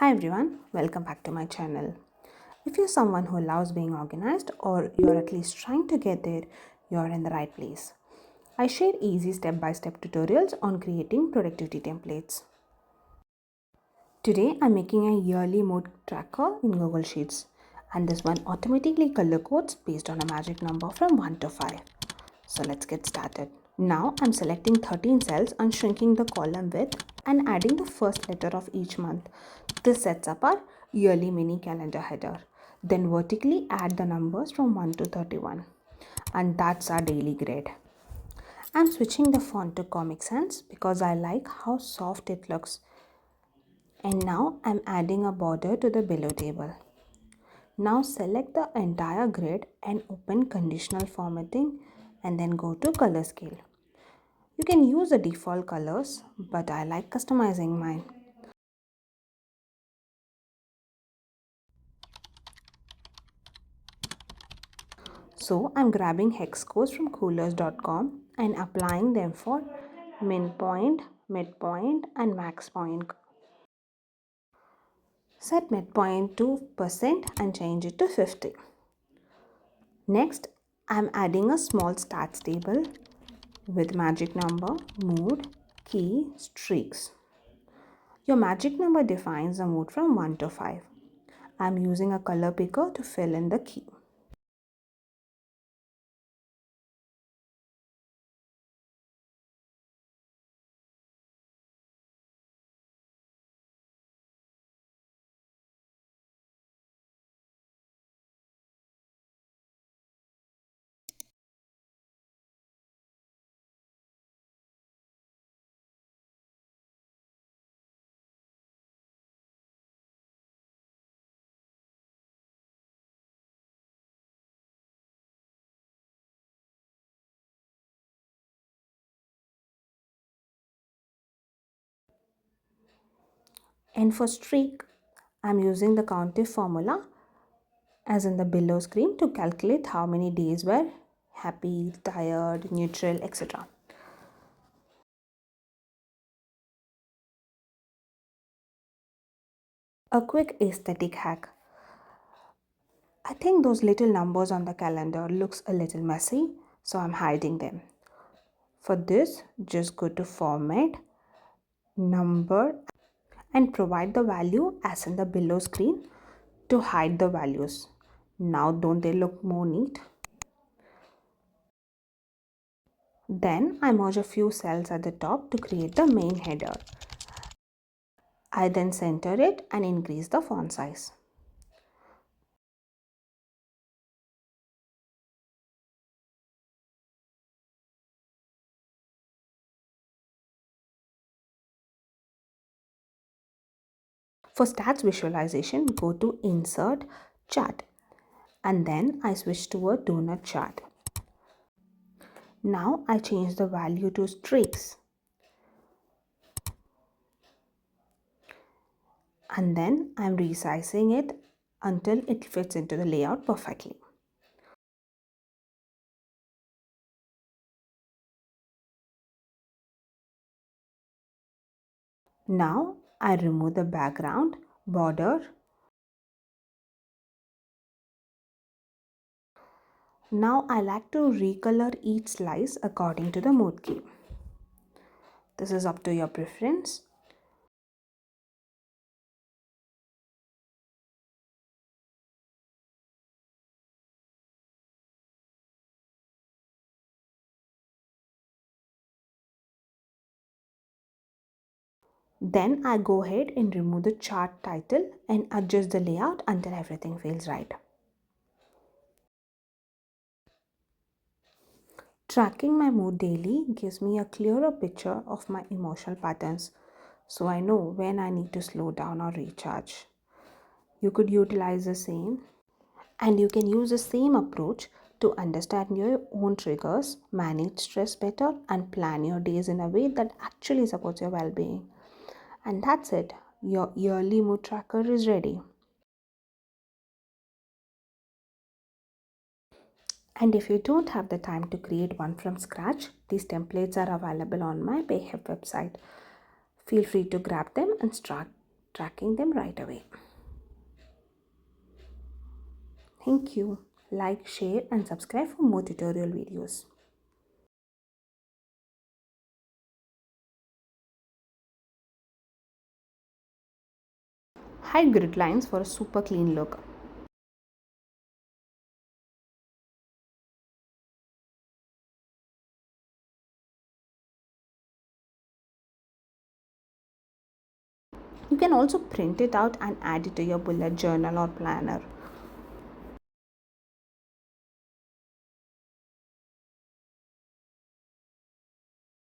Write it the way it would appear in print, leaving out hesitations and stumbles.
Hi everyone, welcome back to my channel. If you're someone who loves being organized or you're at least trying to get there, you're in the right place. I share easy step-by-step tutorials on creating productivity templates. Today I'm making a yearly mood tracker in Google Sheets, and this one automatically color codes based on a magic number from 1 to 5. So let's get started. Now I'm selecting 13 cells and shrinking the column width and adding the first letter of each month. This sets up our yearly mini calendar header. Then vertically add the numbers from 1 to 31. And that's our daily grid. I'm switching the font to Comic Sans because I like how soft it looks. And now I'm adding a border to the below table. Now select the entire grid and open conditional formatting and then go to color scale. You can use the default colors, but I like customizing mine. So I'm grabbing hex codes from coolers.com and applying them for min point, midpoint and max point. Set midpoint to percent and change it to 50. Next, I'm adding a small stats table with magic number, mood, key, streaks. Your magic number defines the mood from 1 to 5. I'm using a color picker to fill in the key. And for streak, I'm using the countif formula as in the below screen to calculate how many days were happy, tired, neutral, etc. A quick aesthetic hack. I think those little numbers on the calendar looks a little messy, so I'm hiding them. For this, just go to format, number and provide the value as in the below screen to hide the values. Now don't they look more neat? Then I merge a few cells at the top to create the main header. I then center it and increase the font size. For stats visualization, go to Insert, Chart, and then I switch to a donut chart. Now I change the value to streaks. And then I'm resizing it until it fits into the layout perfectly. Now I remove the background, border. Now I like to recolor each slice according to the mood key. This is up to your preference. Then I go ahead and remove the chart title and adjust the layout until everything feels right. Tracking my mood daily gives me a clearer picture of my emotional patterns, so I know when I need to slow down or recharge. You could utilize the same, and you can use the same approach to understand your own triggers, manage stress better, and plan your days in a way that actually supports your well being. And that's it, your yearly mood tracker is ready. And if you don't have the time to create one from scratch, these templates are available on my PayHip website. Feel free to grab them and start tracking them right away. Thank you. Like, share, and subscribe for more tutorial videos. Hide grid lines for a super clean look. You can also print it out and add it to your bullet journal or planner.